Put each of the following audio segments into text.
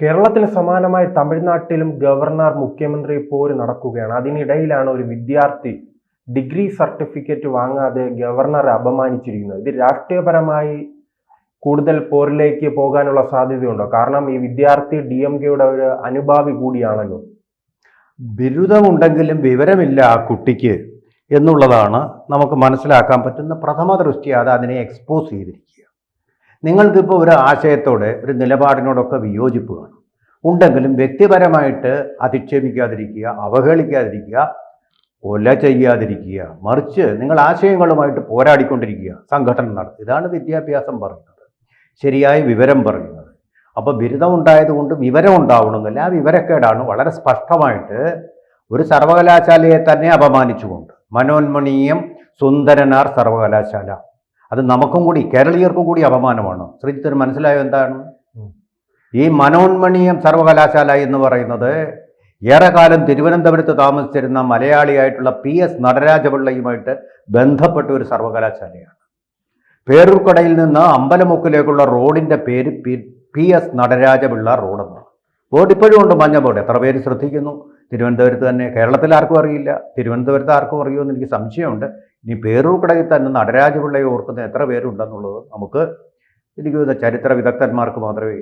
കേരളത്തിന് സമാനമായി തമിഴ്നാട്ടിലും ഗവർണർ മുഖ്യമന്ത്രി പോര് നടക്കുകയാണ്. അതിനിടയിലാണ് ഒരു വിദ്യാർത്ഥി ഡിഗ്രി സർട്ടിഫിക്കറ്റ് വാങ്ങാതെ ഗവർണറെ അപമാനിച്ചിരിക്കുന്നത്. ഇത് രാഷ്ട്രീയപരമായി കൂടുതൽ പോരിലേക്ക് പോകാനുള്ള സാധ്യതയുണ്ടോ? കാരണം ഈ വിദ്യാർത്ഥി DMKയുടെ ഒരു അനുഭാവി കൂടിയാണല്ലോ. ബിരുദമുണ്ടെങ്കിലും വിവരമില്ല ആ കുട്ടിക്ക് എന്നുള്ളതാണ് നമുക്ക് മനസ്സിലാക്കാൻ പറ്റുന്ന പ്രഥമ ദൃഷ്ടി. അത് അതിനെ എക്സ്പോസ് ചെയ്തിരിക്കുക. നിങ്ങൾക്കിപ്പോൾ ഒരു ആശയത്തോടെ ഒരു നിലപാടിനോടൊക്കെ വിയോജിപ്പ് കാണും. ഉണ്ടെങ്കിലും വ്യക്തിപരമായിട്ട് അധിക്ഷേപിക്കാതിരിക്കുക, അവഹേളിക്കാതിരിക്കുക, കൊല ചെയ്യാതിരിക്കുക. മറിച്ച് നിങ്ങൾ ആശയങ്ങളുമായിട്ട് പോരാടിക്കൊണ്ടിരിക്കുക, സംഘടന നടത്തുക. ഇതാണ് വിദ്യാഭ്യാസം പറയുന്നത്, ശരിയായ വിവരം പറയുന്നത്. അപ്പോൾ ബിരുദം ഉണ്ടായതുകൊണ്ട് വിവരം ഉണ്ടാവണമെന്നില്ല. ആ വിവരക്കേടാണ് വളരെ സ്പഷ്ടമായിട്ട് ഒരു സർവകലാശാലയെ തന്നെ അപമാനിച്ചുകൊണ്ട്. മനോന്മണീയം സുന്ദരനാർ സർവകലാശാല, അത് നമുക്കും കൂടി കേരളീയർക്കും കൂടി അപമാനമാണ്. ശ്രീജിത്തിന് മനസ്സിലായോ എന്താണ് ഈ മനോന്മണീയം സർവകലാശാല എന്ന് പറയുന്നത്? ഏറെക്കാലം തിരുവനന്തപുരത്ത് താമസിച്ചിരുന്ന മലയാളിയായിട്ടുള്ള PS നടരാജപിള്ളയുമായിട്ട് ബന്ധപ്പെട്ട ഒരു സർവകലാശാലയാണ്. പേരൂർക്കടയിൽ നിന്ന് അമ്പലമുക്കിലേക്കുള്ള റോഡിൻ്റെ പേര് PS നടരാജപിള്ള റോഡെന്നാണ്. ബോർഡ് ഇപ്പോഴും ഉണ്ട്, മഞ്ഞ ബോർഡ്. എത്ര പേര് ശ്രദ്ധിക്കുന്നു? തിരുവനന്തപുരത്ത് തന്നെ. കേരളത്തിൽ ആർക്കും അറിയില്ല, തിരുവനന്തപുരത്ത് ആർക്കും അറിയുമെന്ന് എനിക്ക് സംശയമുണ്ട്. ഇനി പേരൂർക്കടയിൽ തന്നെ നടരാജപിള്ളയെ ഓർക്കുന്ന എത്ര പേരുണ്ടെന്നുള്ളത് നമുക്ക് എനിക്ക് ചരിത്ര വിദഗ്ധന്മാർക്ക് മാത്രമേ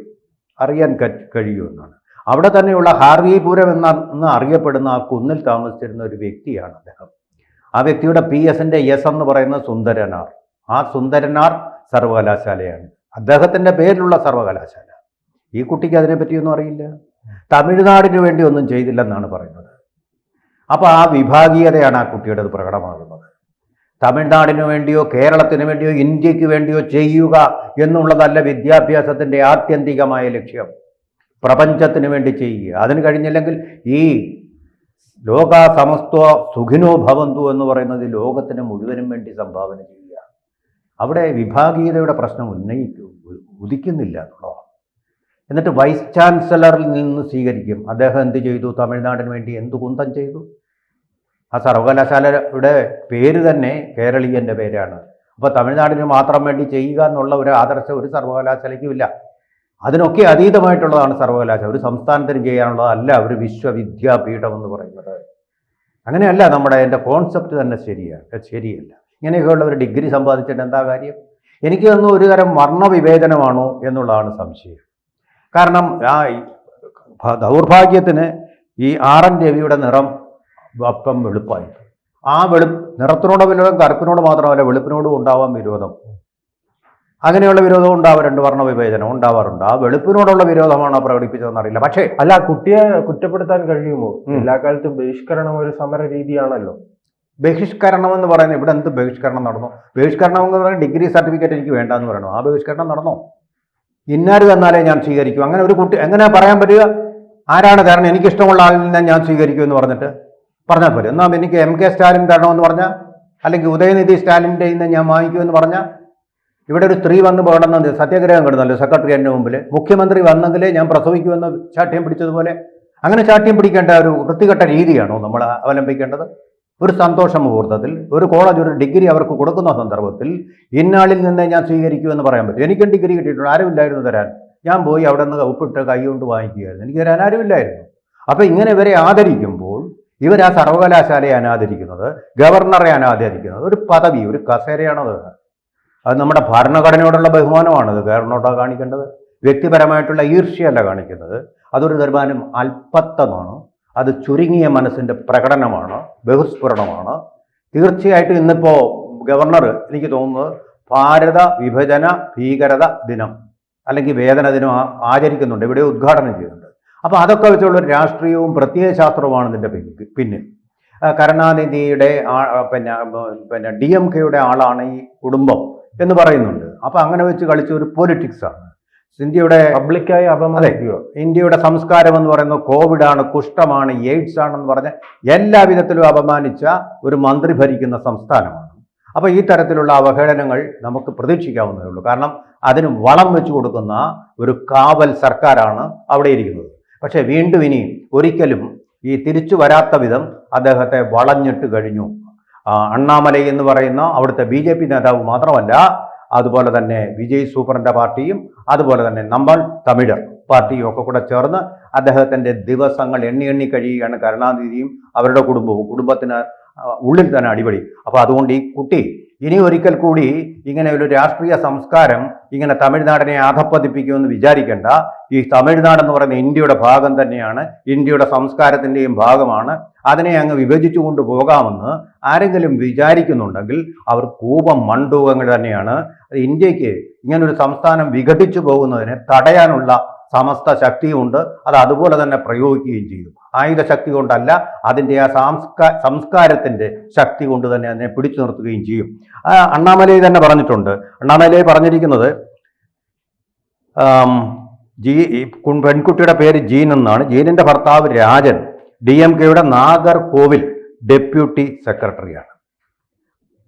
അറിയാൻ കഴിയൂ എന്നാണ്. അവിടെ തന്നെയുള്ള ഹാർവിപുരം എന്ന് അറിയപ്പെടുന്ന ആ കുന്നിൽ താമസിച്ചിരുന്ന ഒരു വ്യക്തിയാണ് അദ്ദേഹം. ആ വ്യക്തിയുടെ PS-ൻ്റെ S എന്ന് പറയുന്നത് സുന്ദരനാർ. ആ സുന്ദരനാർ സർവകലാശാലയാണ് അദ്ദേഹത്തിൻ്റെ പേരിലുള്ള സർവകലാശാല. ഈ കുട്ടിക്ക് അതിനെപ്പറ്റിയൊന്നും അറിയില്ല, തമിഴ്നാടിന് വേണ്ടി ഒന്നും ചെയ്തില്ലെന്നാണ് പറയുന്നത്. അപ്പോൾ ആ വിഭാഗീയതയാണ് ആ കുട്ടിയുടേത് പ്രകടമാകുന്നത്. തമിഴ്നാടിന് വേണ്ടിയോ കേരളത്തിന് വേണ്ടിയോ ഇന്ത്യക്ക് വേണ്ടിയോ ചെയ്യുക എന്നുള്ളതല്ല വിദ്യാഭ്യാസത്തിൻ്റെ ആത്യന്തികമായ ലക്ഷ്യം. പ്രപഞ്ചത്തിന് വേണ്ടി ചെയ്യുക. അതിന് കഴിഞ്ഞില്ലെങ്കിൽ ഈ ലോക സമസ്ത സുഖിനോ ഭവന്തു എന്ന് പറയുന്നത് ലോകത്തിന് മുഴുവനും വേണ്ടി സംഭാവന ചെയ്യുക. അവിടെ വിഭാഗീയതയുടെ പ്രശ്നം ഉദിക്കുന്നില്ല എന്നുള്ളതാണ്. എന്നിട്ട് വൈസ് ചാൻസലറിൽ നിന്ന് സ്വീകരിക്കും. അദ്ദേഹം എന്ത് ചെയ്തു? തമിഴ്നാടിന് വേണ്ടി എന്ത് കുന്തം ചെയ്തു? ആ സർവകലാശാലയുടെ പേര് തന്നെ കേരളീയൻ്റെ പേരാണ്. അപ്പോൾ തമിഴ്നാടിന് മാത്രം വേണ്ടി ചെയ്യുക എന്നുള്ള ഒരു ആദർശം ഒരു സർവകലാശാലയ്ക്കുമില്ല. അതിനൊക്കെ അതീതമായിട്ടുള്ളതാണ് സർവകലാശാല. ഒരു സംസ്ഥാനത്തിന് ചെയ്യാനുള്ളതല്ല ഒരു വിശ്വവിദ്യാപീഠം എന്ന് പറയുന്നത്. അങ്ങനെയല്ല എൻ്റെ കോൺസെപ്റ്റ് തന്നെ ശരിയല്ല. ഇങ്ങനെയൊക്കെയുള്ള ഒരു ഡിഗ്രി സമ്പാദിച്ചിട്ട് എന്താ കാര്യം? എനിക്ക് തോന്നുന്നു ഒരു തരം വർണ്ണവിവേചനമാണോ എന്നുള്ളതാണ് സംശയം. കാരണം ആ ദൗർഭാഗ്യത്തിന് ഈ RN രവിയുടെ നിറം അപ്പം വെളുപ്പായി. ആ നിറത്തിനോട് വിരോധം കറുപ്പിനോട് മാത്രമല്ല, വെളുപ്പിനോടും ഉണ്ടാവാൻ വിരോധം. അങ്ങനെയുള്ള വിരോധം ഉണ്ടാവാറുണ്ട്, വർണ്ണവിവേചനം ഉണ്ടാവാറുണ്ട്. ആ വെളുപ്പിനോടുള്ള വിരോധമാണ് പ്രകടിപ്പിച്ചതെന്ന് അറിയില്ല. പക്ഷേ അല്ല, കുട്ടിയെ കുറ്റപ്പെടുത്താൻ കഴിയുമോ? എല്ലാ കാലത്തും ബഹിഷ്കരണം ഒരു സമര രീതിയാണല്ലോ. ബഹിഷ്കരണം എന്ന് പറയുന്നത് ഇവിടെ എന്ത് ബഹിഷ്കരണം നടന്നു? ബഹിഷ്കരണം എന്ന് പറയുന്നത് ഡിഗ്രി സർട്ടിഫിക്കറ്റ് എനിക്ക് വേണ്ടെന്ന് പറയണോ? ആ ബഹിഷ്കരണം നടന്നോ? ഇന്നാര് തന്നാലേ ഞാൻ സ്വീകരിക്കൂ. അങ്ങനെ ഒരു കുട്ടി എങ്ങനെ പറയാൻ പറ്റുക? ആരാണ് തരണം? എനിക്കിഷ്ടമുള്ള ആളിൽ നിന്ന് ഞാൻ സ്വീകരിക്കൂ എന്ന് പറഞ്ഞാൽ പോലും. എന്നാൽ എനിക്ക് MK സ്റ്റാലിൻ തരണമെന്ന് പറഞ്ഞാൽ, അല്ലെങ്കിൽ ഉദയനിധി സ്റ്റാലിൻ്റെ നിന്ന് ഞാൻ വാങ്ങിക്കുമെന്ന് പറഞ്ഞാൽ, ഇവിടെ ഒരു സ്ത്രീ വന്ന് പോകണമെന്ന് സത്യാഗ്രഹം കിടന്നല്ലോ സെക്രട്ടറിയേറ്റിന് മുമ്പിൽ. മുഖ്യമന്ത്രി വന്നെങ്കിലേ ഞാൻ പ്രസവിക്കുമെന്ന് ശാഠ്യം പിടിച്ചതുപോലെ അങ്ങനെ ശാഠ്യം പിടിക്കേണ്ട ഒരു വൃത്തികെട്ട രീതിയാണോ നമ്മൾ അവലംബിക്കേണ്ടത്? ഒരു സന്തോഷ മുഹൂർത്തത്തിൽ ഒരു കോളേജ് ഒരു ഡിഗ്രി അവർക്ക് കൊടുക്കുന്ന സന്ദർഭത്തിൽ ഇന്നാളിൽ നിന്നേ ഞാൻ സ്വീകരിക്കുമെന്ന് പറയാൻ പറ്റും. എനിക്കും ഡിഗ്രി കിട്ടിയിട്ടുണ്ട്, ആരുമില്ലായിരുന്നു തരാൻ. ഞാൻ പോയി അവിടെ നിന്ന് ഒപ്പിട്ട് കൈ കൊണ്ട് വാങ്ങിക്കുകയായിരുന്നു, എനിക്ക് തരാൻ ആരുമില്ലായിരുന്നു. അപ്പോൾ ഇങ്ങനെ ഇവരെ ആദരിക്കുമ്പോൾ ഇവർ ആ സർവകലാശാലയെ അനാദരിക്കുന്നത്, ഗവർണറെ അനാദരിക്കുന്നത്, ഒരു പദവി, ഒരു കസേരയാണത്. അത് നമ്മുടെ ഭരണഘടനയോടുള്ള ബഹുമാനമാണത് ഗവർണറോട് കാണിക്കേണ്ടത്. വ്യക്തിപരമായിട്ടുള്ള ഈർഷ്യയല്ല കാണിക്കുന്നത്. അതൊരു തീരുമാനം അല്പത്തമാണ്, അത് ചുരുങ്ങിയ മനസ്സിൻ്റെ പ്രകടനമാണ്, ബഹുസ്ഫുരണമാണ്. തീർച്ചയായിട്ടും ഇന്നിപ്പോൾ ഗവർണർ എനിക്ക് തോന്നുന്നത് ഭാരത വിഭജന ഭീകരത ദിനം അല്ലെങ്കിൽ വേദന ദിനം ആചരിക്കുന്നുണ്ട്, ഇവിടെ ഉദ്ഘാടനം ചെയ്യുന്നുണ്ട്. അപ്പോൾ അതൊക്കെ വെച്ചുള്ളൊരു രാഷ്ട്രീയവും പ്രത്യയശാസ്ത്രവുമാണ് ഇതിൻ്റെ പിന്നിൽ. കരുണാനിധിയുടെ DMKയുടെ ആളാണ് ഈ കുടുംബം എന്ന് പറയുന്നുണ്ട്. അപ്പോൾ അങ്ങനെ വെച്ച് കളിച്ച ഒരു പൊളിറ്റിക്സാണ്. ഇന്ത്യയുടെ പബ്ലിക്കായി അപമാനിക്കുക. ഇന്ത്യയുടെ സംസ്കാരം എന്ന് പറയുന്നത് കോവിഡാണ്, കുഷ്ഠമാണ്, എയ്ഡ്സ് ആണെന്ന് പറഞ്ഞ് എല്ലാ വിധത്തിലും അപമാനിച്ച ഒരു മന്ത്രി ഭരിക്കുന്ന സംസ്ഥാനമാണ്. അപ്പോൾ ഈ തരത്തിലുള്ള അവഹേളനങ്ങൾ നമുക്ക് പ്രതീക്ഷിക്കാവുന്നതേ ഉള്ളൂ. കാരണം അതിന് വളം വെച്ചു കൊടുക്കുന്ന ഒരു കാവൽ സർക്കാരാണ് അവിടെ ഇരിക്കുന്നത്. പക്ഷേ വീണ്ടും ഇനി ഒരിക്കലും ഈ തിരിച്ചു വരാത്ത വിധം അദ്ദേഹത്തെ വളഞ്ഞിട്ട് കഴിഞ്ഞു. അണ്ണാമലൈ എന്ന് പറയുന്ന അവിടുത്തെ BJP നേതാവ് മാത്രമല്ല, അതുപോലെ തന്നെ വിജയ് സൂപ്പറിൻ്റെ പാർട്ടിയും, അതുപോലെ തന്നെ നമ്മൾ തമിഴർ പാർട്ടിയും ഒക്കെ കൂടെ ചേർന്ന് അദ്ദേഹത്തിൻ്റെ ദിവസങ്ങൾ എണ്ണി കഴിയുകയാണ്. കരുണാനിധിയും അവരുടെ കുടുംബത്തിന് ഉള്ളിൽ തന്നെ അടിപൊളി. അപ്പോൾ അതുകൊണ്ട് ഈ കുട്ടി ഇനി ഒരിക്കൽ കൂടി ഇങ്ങനെ ഒരു രാഷ്ട്രീയ സംസ്കാരം ഇങ്ങനെ തമിഴ്നാടിനെ അധപ്പതിപ്പിക്കുമെന്ന് വിചാരിക്കേണ്ട. ഈ തമിഴ്നാടെന്ന് പറയുന്ന ഇന്ത്യയുടെ ഭാഗം തന്നെയാണ്, ഇന്ത്യയുടെ സംസ്കാരത്തിൻ്റെയും ഭാഗമാണ്. അതിനെ അങ്ങ് വിഭജിച്ചു കൊണ്ടുപോകാമെന്ന് ആരെങ്കിലും വിചാരിക്കുന്നുണ്ടെങ്കിൽ അവർ കൂപം മണ്ടൂകങ്ങൾ തന്നെയാണ്. ഇന്ത്യക്ക് ഇങ്ങനൊരു സംസ്ഥാനം വിഘടിച്ചു പോകുന്നതിനെ തടയാനുള്ള സമസ്ത ശക്തിയുണ്ട്. അത് അതുപോലെ തന്നെ പ്രയോഗിക്കുകയും ചെയ്തു. ആയുധ ശക്തി കൊണ്ടല്ല, അതിൻ്റെ ആ സംസ്കാരത്തിൻ്റെ ശക്തി കൊണ്ട് തന്നെ അതിനെ പിടിച്ചു നിർത്തുകയും ചെയ്യും. അണ്ണാമലൈ തന്നെ പറഞ്ഞിട്ടുണ്ട്. അണ്ണാമലൈ പറഞ്ഞിരിക്കുന്നത് പെൺകുട്ടിയുടെ പേര് ജീൻ എന്നാണ്. ജീനിൻ്റെ ഭർത്താവ് രാജൻ DMKയുടെ നാഗർകോവിൽ ഡെപ്യൂട്ടി സെക്രട്ടറിയാണ്.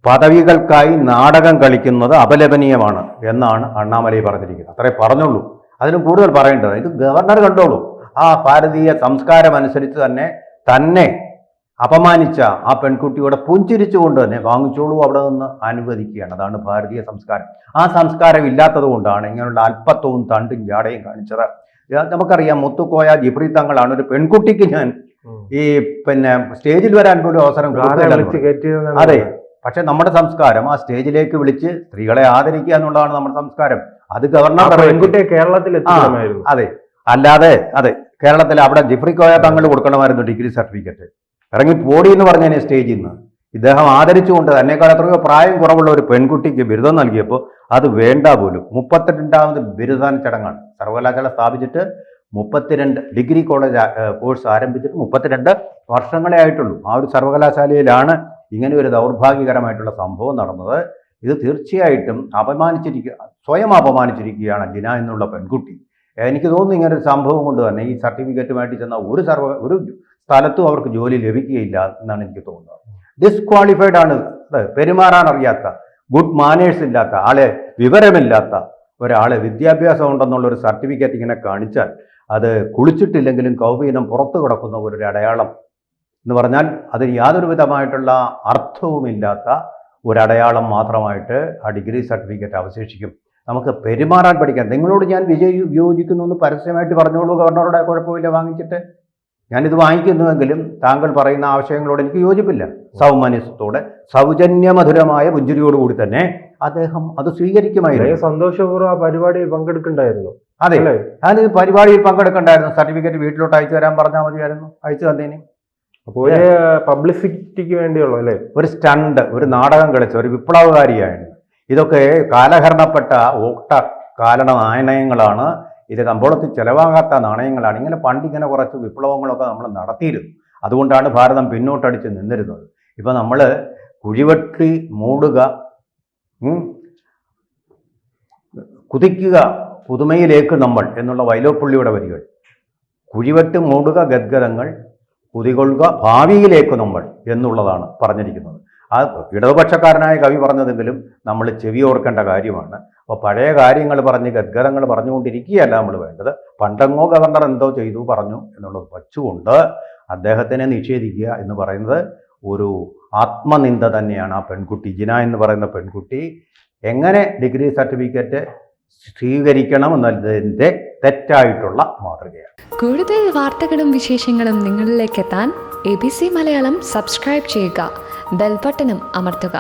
പദവികൾക്കായി നാടകം കളിക്കുന്നത് അപലപനീയമാണ് എന്നാണ് അണ്ണാമലൈ പറഞ്ഞിരിക്കുന്നത്. അത്രേ പറഞ്ഞുള്ളൂ, അതിലും കൂടുതൽ പറയേണ്ടത്. ഇത് ഗവർണർ കണ്ടോളൂ. ആ ഭാരതീയ സംസ്കാരം അനുസരിച്ച് തന്നെ അപമാനിച്ച ആ പെൺകുട്ടിയോടെ പുഞ്ചിരിച്ചുകൊണ്ട് തന്നെ വാങ്ങിച്ചോളൂ, അവിടെ നിന്ന് അനുവദിക്കുകയാണ്. അതാണ് ഭാരതീയ സംസ്കാരം. ആ സംസ്കാരം ഇല്ലാത്തത് കൊണ്ടാണ് ഇങ്ങനെയുള്ള അല്പത്വവും തണ്ടും ജാടയും കാണിച്ചത്. നമുക്കറിയാം, മുത്തുക്കോയ ജിബ്രി തങ്ങളാണ് ഒരു പെൺകുട്ടിക്ക് ഞാൻ ഈ സ്റ്റേജിൽ വരാൻ പോലും അവസരം കൊടുക്കില്ല. അതെ, പക്ഷെ നമ്മുടെ സംസ്കാരം ആ സ്റ്റേജിലേക്ക് വിളിച്ച് സ്ത്രീകളെ ആദരിക്കുക എന്നുള്ളതാണ് നമ്മുടെ സംസ്കാരം. അത് ഗവർണർ പെൺകുട്ടിയെ കേരളത്തിൽ എത്തിക്കണമായിരുന്നു. അതെ, അല്ലാതെ അതെ കേരളത്തിൽ അവിടെ Jibri Koya Thangal കൊടുക്കണമായിരുന്നു degree certificate. ഇറങ്ങി പോടി എന്ന് പറഞ്ഞതിന് സ്റ്റേജിൽ നിന്ന് ഇദ്ദേഹം ആദരിച്ചുകൊണ്ട് തന്നെക്കാൾ എത്രയോ പ്രായം കുറവുള്ള ഒരു പെൺകുട്ടിക്ക് ബിരുദം നൽകിയപ്പോൾ അത് വേണ്ട പോലും. 32ാമത് ബിരുദദാന ചടങ്ങാണ്. സർവകലാശാല സ്ഥാപിച്ചിട്ട് 32 ഡിഗ്രി കോഴ്സ് ആരംഭിച്ചിട്ട് 32 വർഷങ്ങളെ ആയിട്ടുള്ളൂ. ആ ഒരു സർവകലാശാലയിലാണ് ഇങ്ങനെ ഒരു ദൗർഭാഗ്യകരമായിട്ടുള്ള സംഭവം നടന്നത്. ഇത് തീർച്ചയായിട്ടും സ്വയം അപമാനിച്ചിരിക്കുകയാണ് ജിന എന്നുള്ള പെൺകുട്ടി. എനിക്ക് തോന്നുന്നു ഇങ്ങനൊരു സംഭവം കൊണ്ട് തന്നെ ഈ സർട്ടിഫിക്കറ്റുമായിട്ട് ചെന്ന ഒരു സ്ഥലത്തും അവർക്ക് ജോലി ലഭിക്കുകയില്ല എന്നാണ് എനിക്ക് തോന്നുന്നത്. ഡിസ്ക്വാളിഫൈഡ് ആണ്. പെരുമാറാൻ അറിയാത്ത, ഗുഡ് മാനേഴ്സ് ഇല്ലാത്ത ആളെ, വിവരമില്ലാത്ത ഒരാളെ വിദ്യാഭ്യാസം ഉണ്ടെന്നുള്ള ഒരു സർട്ടിഫിക്കറ്റ് ഇങ്ങനെ കാണിച്ചാൽ അത് കുളിച്ചിട്ടില്ലെങ്കിലും കൗപീനം പുറത്തു കിടക്കുന്ന ഒരു അടയാളം എന്ന് പറഞ്ഞാൽ അതിന് യാതൊരു വിധമായിട്ടുള്ള അർത്ഥവുമില്ലാത്ത ഒരടയാളം മാത്രമായിട്ട് ആ ഡിഗ്രി സർട്ടിഫിക്കറ്റ് അവശേഷിക്കും. നമുക്ക് പെരുമാറാൻ പഠിക്കാം. നിങ്ങളോട് ഞാൻ വിയോജിക്കുന്നു എന്ന് പരസ്യമായിട്ട് പറഞ്ഞോളൂ, ഗവർണറുടെ കുഴപ്പമില്ല വാങ്ങിച്ചിട്ട്. ഞാനിത് വാങ്ങിക്കുന്നുവെങ്കിലും താങ്കൾ പറയുന്ന ആശയങ്ങളോട് എനിക്ക് യോജിപ്പില്ല. സൗമനസ്യത്തോടെ സൗജന്യമധുരമായ പുഞ്ചിരിയോടുകൂടി തന്നെ അദ്ദേഹം അത് സ്വീകരിക്കുമായിരുന്നു. സന്തോഷപൂർവ്വം ആ പരിപാടിയിൽ പങ്കെടുക്കണ്ടായിരുന്നു. അതെ, ഞാൻ പരിപാടിയിൽ പങ്കെടുക്കണ്ടായിരുന്നു. സർട്ടിഫിക്കറ്റ് വീട്ടിലോട്ട് അയച്ചു തരാൻ പറഞ്ഞാൽ മതിയായിരുന്നു, അയച്ചു തന്നേനെ. അപ്പോൾ ഒരു പബ്ലിസിറ്റിക്ക് വേണ്ടിയുള്ളൂ അല്ലേ? ഒരു സ്റ്റണ്ട്, ഒരു നാടകം കളിച്ച ഒരു വിപ്ലവകാരിയായിരുന്നു. ഇതൊക്കെ കാലഹരണപ്പെട്ട കാലണ നാണയങ്ങളാണ്. ഇത് കമ്പോളത്തിൽ ചിലവാകാത്ത നാണയങ്ങളാണ്. ഇങ്ങനെ പണ്ടിങ്ങനെ കുറച്ച് വിപ്ലവങ്ങളൊക്കെ നമ്മൾ നടത്തിയിരുന്നു. അതുകൊണ്ടാണ് ഭാരതം പിന്നോട്ടടിച്ച് നിന്നിരുന്നത്. ഇപ്പം നമ്മൾ കുഴിവെട്ടി മൂടുക, കുതിക്കുക പുതുമയിലേക്ക് നമ്മൾ എന്നുള്ള വൈലോപ്പള്ളിയുടെ വരികൾ. കുഴിവെട്ട് മൂടുക ഗദ്ഗതങ്ങൾ, കുതികൊള്ളുക ഭാവിയിലേക്ക് നമ്മൾ എന്നുള്ളതാണ് പറഞ്ഞിരിക്കുന്നത്. ആ ഇടതുപക്ഷക്കാരനായ കവി പറഞ്ഞതെങ്കിലും നമ്മൾ ചെവിയോർക്കേണ്ട കാര്യമാണ്. അപ്പോൾ പഴയ കാര്യങ്ങൾ പറഞ്ഞ് ഗദ്ഗതങ്ങൾ പറഞ്ഞുകൊണ്ടിരിക്കുകയല്ല നമ്മൾ വേണ്ടത്. പണ്ടെങ്ങോ ഗവർണർ എന്തോ ചെയ്തു പറഞ്ഞു എന്നുള്ളത് വച്ചുകൊണ്ട് അദ്ദേഹത്തിനെ നിഷേധിക്കുക എന്ന് പറയുന്നത് ഒരു ആത്മനിന്ദ തന്നെയാണ്. ആ പെൺകുട്ടി ജിന എന്ന് പറയുന്ന പെൺകുട്ടി എങ്ങനെ ഡിഗ്രി സർട്ടിഫിക്കറ്റ് സ്വീകരിക്കണം എന്നതിൻ്റെ തെറ്റായിട്ടുള്ള മാതൃകയാണ്. കൂടുതൽ വാർത്തകളും വിശേഷങ്ങളും നിങ്ങളിലേക്ക് എത്താൻ ABC മലയാളം സബ്സ്ക്രൈബ് ചെയ്യുക, ബെൽ ബട്ടണും അമർത്തുക.